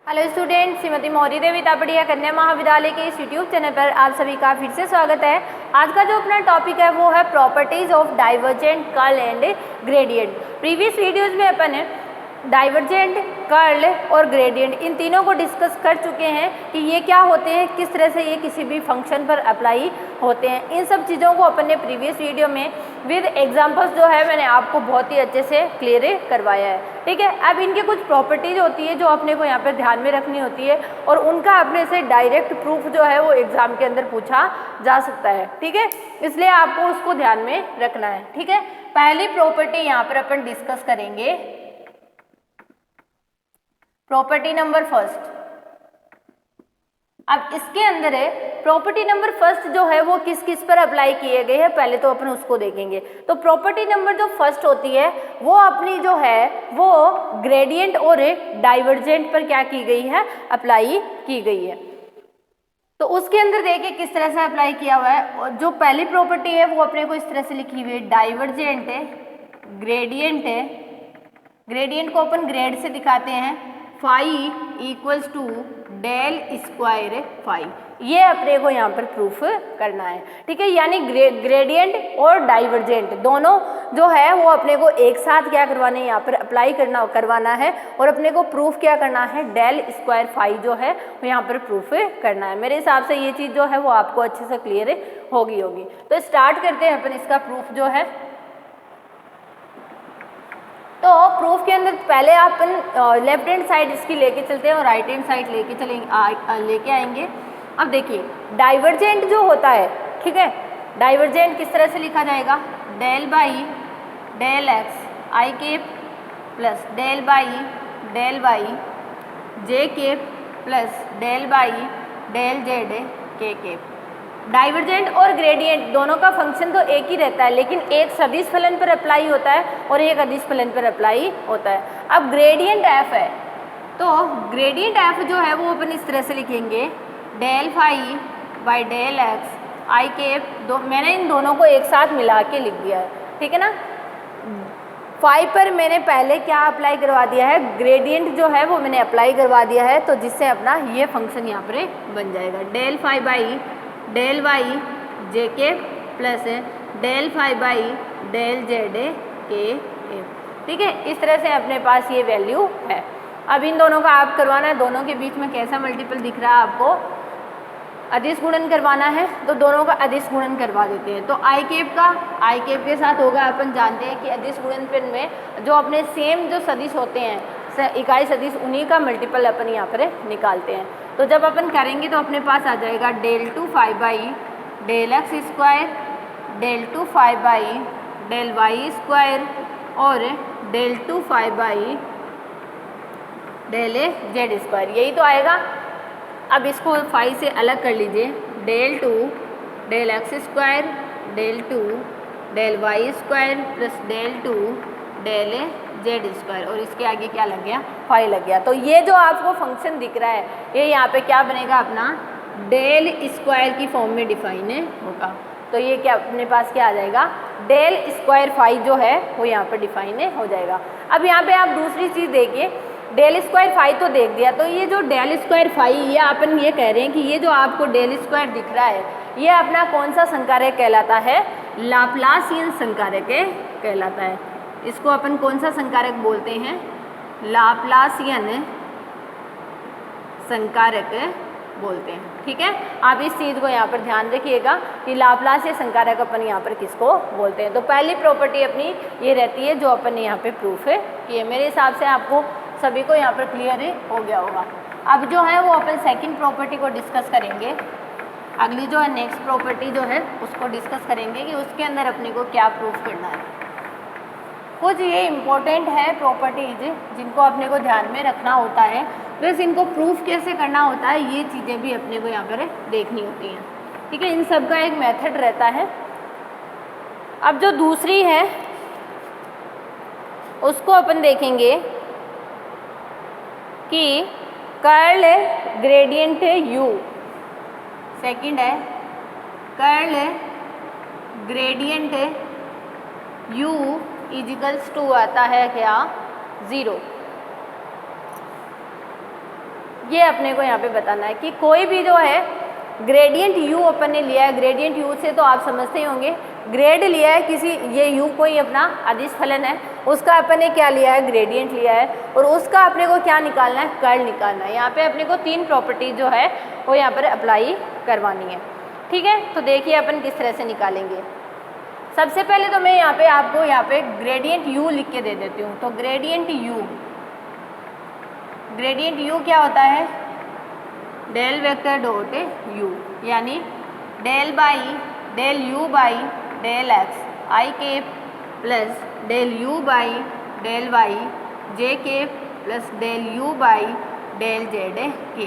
Hello student, Shrimati मौरी देवी तापड़िया कन्या महाविद्यालय के इस यूट्यूब चैनल पर आप सभी का फिर से स्वागत है। आज का जो अपना टॉपिक है वो है properties of divergent, curl and gradient. Previous videos में अपन डाइवर्जेंट, कर्ल और ग्रेडियंट इन तीनों को डिस्कस कर चुके हैं कि ये क्या होते हैं, किस तरह से ये किसी भी फंक्शन पर अप्लाई होते हैं। इन सब चीज़ों को अपन ने प्रीवियस वीडियो में विद एग्जांपल्स जो है मैंने आपको बहुत ही अच्छे से क्लियर करवाया है। ठीक है, अब इनके कुछ प्रॉपर्टीज होती है जो अपने को यहाँ पर ध्यान में रखनी होती है और उनका अपने से डायरेक्ट प्रूफ जो है वो एग्जाम के अंदर पूछा जा सकता है। ठीक है, इसलिए आपको उसको ध्यान में रखना है। ठीक है, पहली प्रॉपर्टी यहाँ पर अपन डिस्कस करेंगे, प्रॉपर्टी नंबर फर्स्ट। अब इसके अंदर है प्रॉपर्टी नंबर फर्स्ट जो है वो किस किस पर अप्लाई किए गए हैं, पहले तो अपन उसको देखेंगे। तो प्रॉपर्टी नंबर जो फर्स्ट होती है वो अपनी जो है वो ग्रेडियंट और डाइवर्जेंट पर क्या की गई है, अप्लाई की गई है। तो उसके अंदर देखिए किस तरह से अप्लाई किया हुआ है। और जो पहली प्रॉपर्टी है वो अपने को इस तरह से लिखी हुई है, डाइवर्जेंट है, ग्रेडियंट है। ग्रेडियंट को अपन ग्रेड से दिखाते हैं, phi equals to del square phi. ये अपने को यहाँ पर प्रूफ करना है। ठीक है, यानी ग्रेडियंट और डाइवर्जेंट दोनों जो है वो अपने को एक साथ क्या करवाने यहाँ पर अप्लाई करवाना है और अपने को प्रूफ क्या करना है, डेल स्क्वायर फाई जो है वो यहाँ पर प्रूफ करना है। मेरे हिसाब से ये चीज़ जो है वो आपको अच्छे से क्लियर होगी। तो स्टार्ट करते हैं अपन इसका प्रूफ जो है। तो प्रूफ के अंदर पहले अपन लेफ्ट हैंड साइड इसकी लेके चलते हैं और राइट हैंड साइड लेके आएंगे। अब देखिए डाइवर्जेंट जो होता है, ठीक है, डाइवर्जेंट किस तरह से लिखा जाएगा, del by del x i cap plus del by del y j cap plus del by del z k cap. Divergent और ग्रेडियंट दोनों का फंक्शन तो एक ही रहता है, लेकिन एक सदिश फलन पर अप्लाई होता है और एक अदिश फलन पर अप्लाई होता है। अब ग्रेडियंट एफ है, तो ग्रेडियंट एफ जो है वो अपन इस तरह से लिखेंगे, del phi by del x i cap. मैंने इन दोनों को एक साथ मिला के लिख दिया है। ठीक है ना, फाई पर मैंने पहले क्या अप्लाई करवा दिया है, ग्रेडियंट जो है वो मैंने अप्लाई करवा दिया है, तो जिससे अपना ये फंक्शन यहाँ पर बन जाएगा, del phi by del y j k plus del phi by del z k f. ठीक है, इस तरह से अपने पास ये वैल्यू है। अब इन दोनों का आप करवाना है, दोनों के बीच में कैसा मल्टीपल दिख रहा है आपको, अदिश गुणन करवाना है, तो दोनों का अदिश गुणन करवा देते हैं। तो आई केप के साथ होगा, अपन जानते हैं कि अदिश गुणनफल में जो अपने सेम जो सदिश होते हैं, इकाई सदिश, उन्हीं का मल्टीपल अपन यहाँ पर निकालते हैं। तो जब अपन करेंगे तो अपने पास आ जाएगा del two phi by del x square, del two phi by del y square और del two phi by del z square, यही तो आएगा। अब इसको फाइव से अलग कर लीजिए, del two del x square del two del y square plus del two del z square और इसके आगे क्या लग गया, फाइव लग गया। तो ये जो आपको फंक्शन दिख रहा है ये यहाँ पे क्या बनेगा, अपना डेल स्क्वायर की फॉर्म में डिफाइन होगा। तो ये क्या अपने पास क्या आ जाएगा, डेल स्क्वायर फाइव जो है वो यहाँ पर डिफाइन हो जाएगा। अब यहाँ पे आप दूसरी चीज़ देखिए, डेल स्क्वायर फाइव तो देख दिया, तो ये जो डेल स्क्वायर फाइव ये अपन ये कह रहे हैं कि ये जो आपको डेल स्क्वायर दिख रहा है ये अपना कौन सा संकारक कहलाता है, लाप्लासियन संकारक कहलाता है। इसको अपन कौन सा संकारक बोलते हैं, लाप्लासियन संकारक बोलते हैं। ठीक है, आप इस चीज़ को यहाँ पर ध्यान रखिएगा कि लाप्लासियन संकारक अपन यहाँ पर किसको बोलते हैं। तो पहली प्रॉपर्टी अपनी ये रहती है जो अपन ने यहाँ पे प्रूफ की है। मेरे हिसाब से आपको सभी को यहाँ पर क्लियर हो गया होगा। अब जो है वो अपन सेकंड प्रॉपर्टी को डिस्कस करेंगे। अगली जो है नेक्स्ट प्रॉपर्टी जो है उसको डिस्कस करेंगे कि उसके अंदर अपने को क्या प्रूफ करना है। कुछ ये इम्पोर्टेंट है प्रॉपर्टीज जिनको अपने को ध्यान में रखना होता है, बस इनको प्रूफ कैसे करना होता है ये चीज़ें भी अपने को यहाँ पर देखनी होती हैं। ठीक है, इन सब का एक मेथड रहता है। अब जो दूसरी है उसको अपन देखेंगे कि कर्ल ग्रेडियंट यू, सेकंड है curl gradient u is equals to आता है क्या, 0। ये अपने को यहाँ पे बताना है कि कोई भी जो है ग्रेडियंट u अपन ने लिया है, ग्रेडियंट u से तो आप समझते ही होंगे, ग्रेड लिया है किसी, ये u कोई अपना अदिश फलन है, उसका अपन ने क्या लिया है, ग्रेडियंट लिया है, और उसका अपने को क्या निकालना है, कर्ल निकालना है। यहाँ पे अपने को 3 प्रॉपर्टी जो है वो यहाँ पर अप्लाई करवानी है। ठीक है, तो देखिए अपन किस तरह से निकालेंगे। सबसे पहले तो मैं यहाँ पे आपको यहाँ पे ग्रेडियंट u लिख के दे देती हूँ। तो ग्रेडियंट u क्या होता है, डेल वेक्टर डॉट u, यानी del u by del x I cap plus del u by del y j cap plus del u by del z k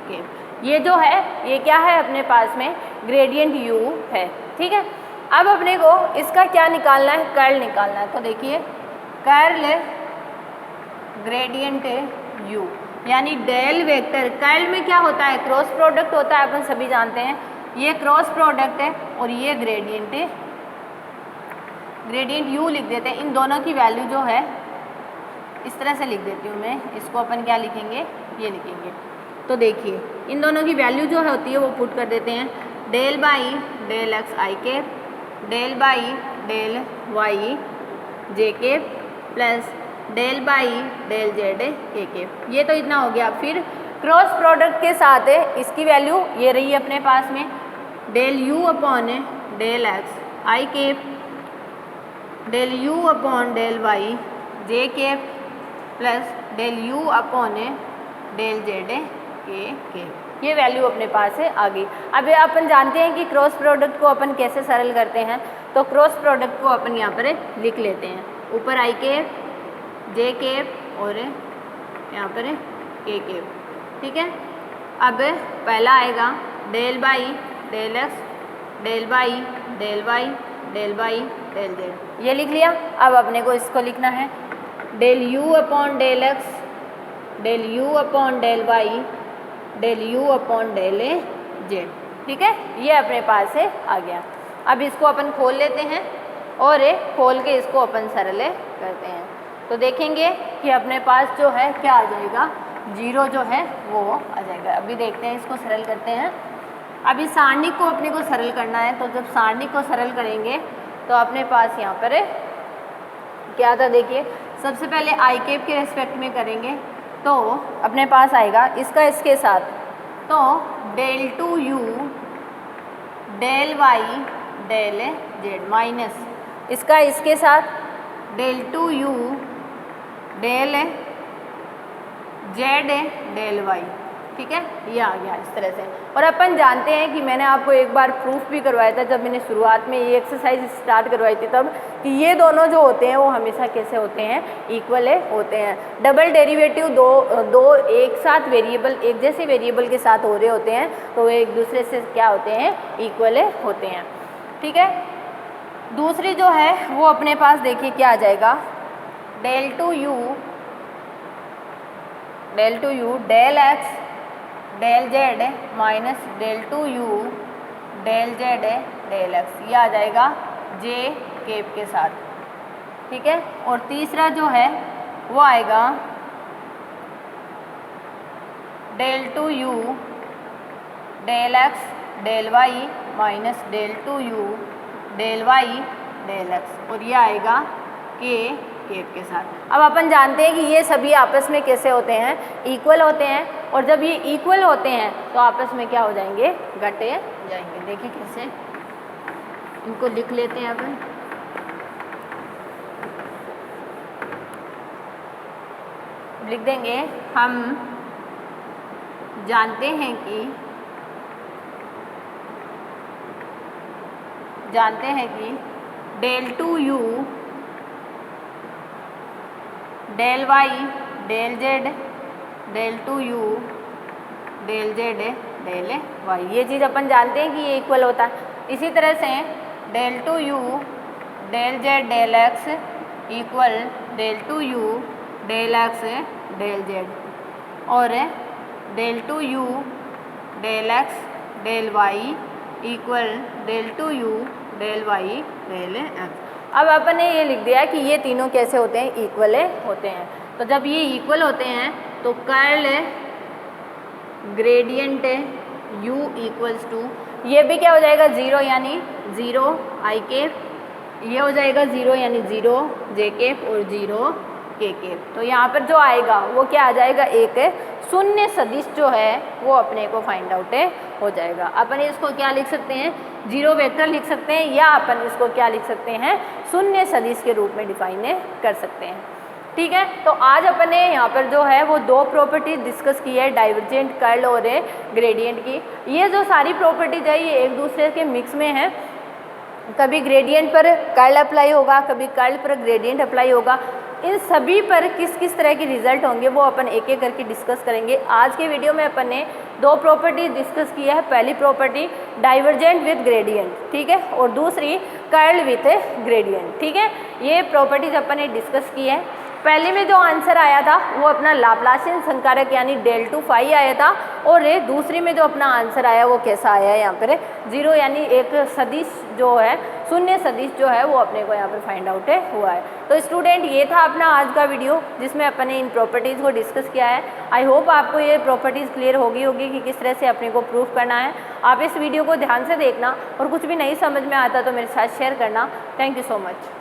cap. ये जो है ये क्या है अपने पास में, ग्रेडियंट u है। ठीक है, अब अपने को इसका क्या निकालना है, कर्ल निकालना है। तो देखिए कर्ल ग्रेडियंट u, यानी डेल वेक्टर, कर्ल में क्या होता है, क्रॉस प्रोडक्ट होता है, अपन सभी जानते हैं। ये क्रॉस प्रोडक्ट है और ये ग्रेडियंट है, ग्रेडियंट u लिख देते हैं। इन दोनों की वैल्यू जो है इस तरह से लिख देती हूँ मैं, इसको अपन क्या लिखेंगे, ये लिखेंगे। तो देखिए इन दोनों की वैल्यू जो है होती है वो पुट कर देते हैं, del by del x I cap, del by del y j cap plus del by del z k cap. ये तो इतना हो गया। फिर क्रॉस प्रोडक्ट के साथ है इसकी वैल्यू ये रही अपने पास में, del u upon del x आई cap, del u upon del y j cap plus del u upon del z k cap. ये वैल्यू अपने पास है आ गई। अब अपन जानते हैं कि क्रॉस प्रोडक्ट को अपन कैसे सरल करते हैं। तो क्रॉस प्रोडक्ट को अपन यहाँ पर लिख लेते हैं, ऊपर आई केप j केप और यहाँ पर k केप। ठीक है, अब पहला आएगा del by del x del by del y del by del z, ये लिख लिया। अब अपने को इसको लिखना है del u upon del x del u upon del y del u upon del z। ठीक है, ये अपने पास है आ गया। अब इसको अपन खोल लेते हैं और खोल के इसको अपन सरल करते हैं। तो देखेंगे कि अपने पास जो है क्या आ जाएगा, 0 जो है वो आ जाएगा। अभी देखते हैं, इसको सरल करते हैं। अभी सारणिक को अपने को सरल करना है, तो जब सारणिक को सरल करेंगे तो अपने पास यहाँ पर क्या था, देखिए सबसे पहले आई केप के रेस्पेक्ट में करेंगे तो अपने पास आएगा इसका इसके साथ, तो del 2u del y del z minus इसका इसके साथ del 2u del z del y। ठीक है, ये आ गया इस तरह से। और अपन जानते हैं कि मैंने आपको एक बार प्रूफ भी करवाया था जब मैंने शुरुआत में ये एक्सरसाइज स्टार्ट करवाई थी तब, कि ये दोनों जो होते हैं वो हमेशा कैसे होते हैं, इक्वल होते हैं। डबल डेरिवेटिव दो एक साथ वेरिएबल, एक जैसे वेरिएबल के साथ हो रहे होते हैं तो वो एक दूसरे से क्या होते हैं, इक्वल होते हैं। ठीक है, दूसरी जो है वो अपने पास देखिए क्या आ जाएगा, del 2u del x del z minus del 2u del z del x, ये आ जाएगा j केप के साथ। ठीक है, और तीसरा जो है वो आएगा del 2u del x del y minus del 2u del y del x, और ये आएगा k केप के साथ। अब अपन जानते हैं कि ये सभी आपस में कैसे होते हैं, इक्वल होते हैं, और जब ये इक्वल होते हैं तो आपस में क्या हो जाएंगे, घटे जाएंगे। देखिए कैसे, इनको लिख लेते हैं अपन। लिख देंगे, हम जानते हैं कि del 2u del y del z del 2u del z del y, ये चीज़ अपन जानते हैं कि ये इक्वल होता है। इसी तरह से del 2u del z del x equal del 2u del x del z, और del 2u del x del y equal del 2u del y del x। अब अपन ने ये लिख दिया कि ये तीनों कैसे होते हैं, इक्वल होते हैं। तो जब ये इक्वल होते हैं तो curl gradient u equals to, ये भी क्या हो जाएगा 0 यानी 0 आई केप, ये हो जाएगा 0 यानी 0 जे केप और 0 के केप। तो यहाँ पर जो आएगा वो क्या आ जाएगा, एक शून्य सदिश जो है वो अपने को फाइंड आउट हो जाएगा। अपन इसको क्या लिख सकते हैं, जीरो वेक्टर लिख सकते हैं, या अपन इसको क्या लिख सकते हैं, शून्य सदिश के रूप में डिफाइन कर सकते हैं। ठीक है, तो आज अपन ने यहाँ पर जो है वो दो प्रॉपर्टी डिस्कस की है, डाइवर्जेंट, कर्ल और ग्रेडियंट की। ये जो सारी प्रॉपर्टीज है ये एक दूसरे के मिक्स में है, कभी ग्रेडियंट पर कर्ल अप्लाई होगा, कभी कर्ल पर ग्रेडियंट अप्लाई होगा। इन सभी पर किस किस तरह के रिजल्ट होंगे वो अपन एक एक करके डिस्कस करेंगे। आज के वीडियो में अपन ने दो प्रॉपर्टी डिस्कस की है, पहली प्रॉपर्टी डाइवर्जेंट विद ग्रेडियंट, ठीक है, और दूसरी कर्ल विथ ग्रेडियंट। ठीक है, ये प्रॉपर्टीज अपन ने डिस्कस की है। पहले में जो आंसर आया था वो अपना लाप्लासियन संकारक यानी डेल टू फाई आया था, और दूसरी में जो अपना आंसर आया वो कैसा आया है यहाँ पर 0 यानी एक सदिश जो है, शून्य सदिश जो है वो अपने को यहाँ पर फाइंड आउट हुआ है। तो स्टूडेंट ये था अपना आज का वीडियो जिसमें अपन ने इन प्रॉपर्टीज़ को डिस्कस किया है। आई होप आपको ये प्रॉपर्टीज़ क्लियर होगी कि किस तरह से अपने को प्रूफ करना है। आप इस वीडियो को ध्यान से देखना और कुछ भी नहीं समझ में आता तो मेरे साथ शेयर करना। Thank you so much.